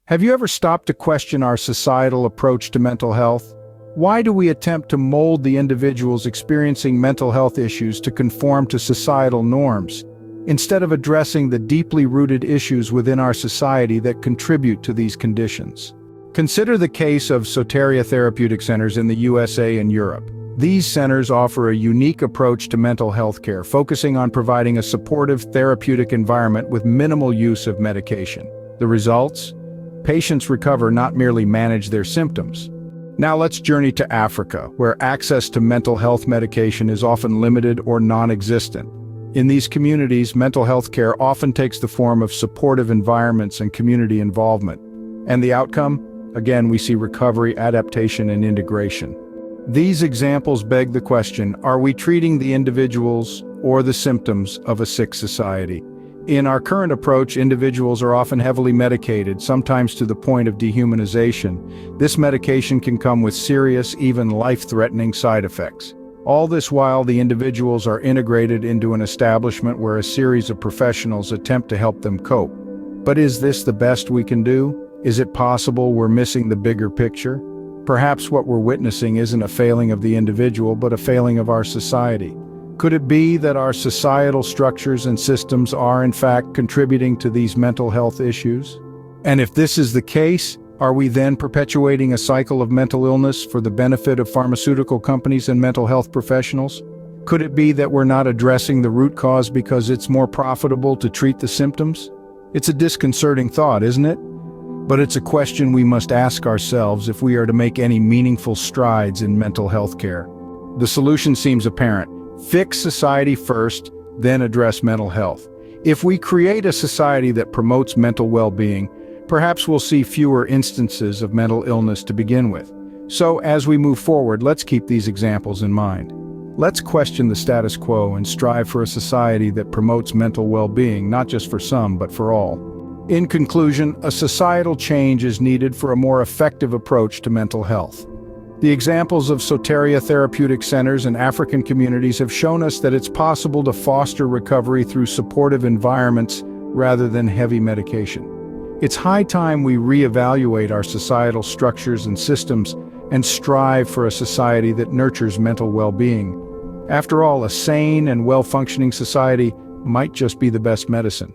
Have you ever stopped to question our societal approach to mental health? Why do we attempt to mold the individuals experiencing mental health issues to conform to societal norms, instead of addressing the deeply rooted issues within our society that contribute to these conditions? Consider the case of Soteria Therapeutic Centers in the USA and Europe. These centers offer a unique approach to mental health care, focusing on providing a supportive therapeutic environment with minimal use of medication. The results? Patients recover, not merely manage their symptoms. Now let's journey to Africa, where access to mental health medication is often limited or non-existent. In these communities, mental health care often takes the form of supportive environments and community involvement. And the outcome? Again, we see recovery, adaptation, and integration. These examples beg the question, are we treating the individuals or the symptoms of a sick society? In our current approach, individuals are often heavily medicated, sometimes to the point of dehumanization. This medication can come with serious, even life-threatening side effects. All this while, the individuals are integrated into an establishment where a series of professionals attempt to help them cope. But is this the best we can do? Is it possible we're missing the bigger picture? Perhaps what we're witnessing isn't a failing of the individual, but a failing of our society. Could it be that our societal structures and systems are, in fact, contributing to these mental health issues? And if this is the case, are we then perpetuating a cycle of mental illness for the benefit of pharmaceutical companies and mental health professionals? Could it be that we're not addressing the root cause because it's more profitable to treat the symptoms? It's a disconcerting thought, isn't it? But it's a question we must ask ourselves if we are to make any meaningful strides in mental health care. The solution seems apparent. Fix society first, then address mental health. If we create a society that promotes mental well-being, perhaps we'll see fewer instances of mental illness to begin with. So, as we move forward, let's keep these examples in mind. Let's question the status quo and strive for a society that promotes mental well-being, not just for some, but for all. In conclusion, a societal change is needed for a more effective approach to mental health. The examples of Soteria Therapeutic Centers and African communities have shown us that it's possible to foster recovery through supportive environments rather than heavy medication. It's high time we reevaluate our societal structures and systems and strive for a society that nurtures mental well-being. After all, a sane and well-functioning society might just be the best medicine.